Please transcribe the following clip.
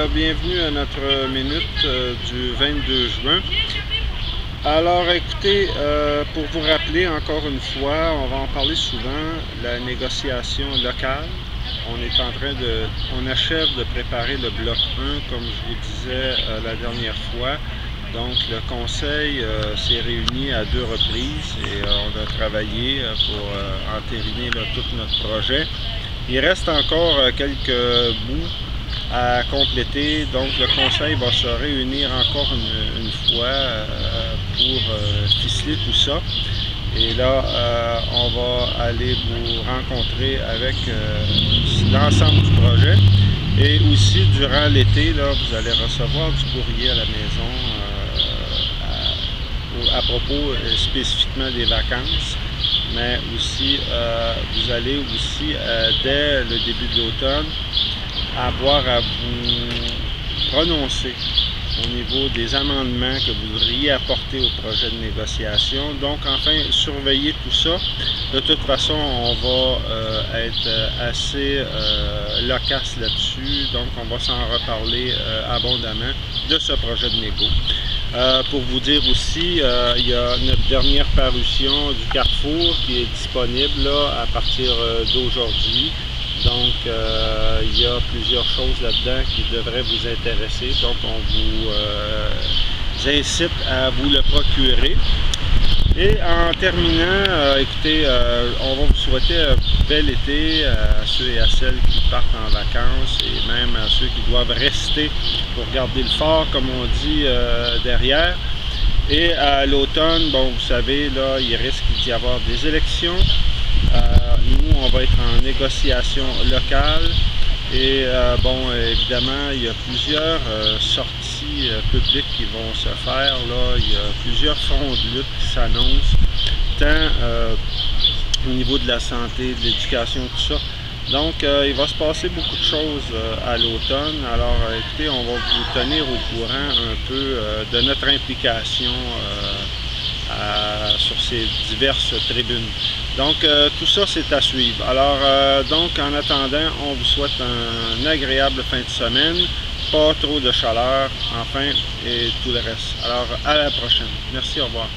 bienvenue à notre minute du 22 juin. Alors écoutez, pour vous rappeler encore une fois, on va en parler souvent, la négociation locale. On achève de préparer le bloc 1, comme je vous disais la dernière fois. Donc le conseil s'est réuni à 2 reprises et on a travaillé pour entériner tout notre projet. Il reste encore quelques bouts à compléter, donc le conseil va se réunir encore une fois pour ficeler tout ça. Et là, on va aller vous rencontrer avec l'ensemble du projet. Et aussi, durant l'été, vous allez recevoir du courrier à la maison à propos spécifiquement des vacances. Mais aussi, vous allez aussi, dès le début de l'automne, avoir à vous prononcer au niveau des amendements que vous voudriez apporter au projet de négociation. Donc, enfin, surveillez tout ça. De toute façon, on va être assez loquace là-dessus. Donc, on va s'en reparler abondamment de ce projet de négo. Pour vous dire aussi, il y a notre dernière parution du Carrefour qui est disponible là, à partir d'aujourd'hui. Donc, il y a plusieurs choses là-dedans qui devraient vous intéresser. Donc, on vous incite à vous le procurer. Et en terminant, écoutez, on va vous souhaiter un bel été à ceux et à celles qui partent en vacances et même à ceux qui doivent rester pour garder le fort, comme on dit, derrière. Et à l'automne, bon, vous savez, là, il risque d'y avoir des élections. Nous, on va être en négociation locale et bon, évidemment, il y a plusieurs sorties publiques qui vont se faire. Là, il y a plusieurs fronts de lutte qui s'annoncent, tant au niveau de la santé, de l'éducation, tout ça. Donc, il va se passer beaucoup de choses à l'automne. Alors, écoutez, on va vous tenir au courant un peu de notre implication sur ces diverses tribunes. Donc, tout ça, c'est à suivre. Alors, donc, en attendant, on vous souhaite une agréable fin de semaine, pas trop de chaleur, enfin, et tout le reste. Alors, à la prochaine. Merci, au revoir.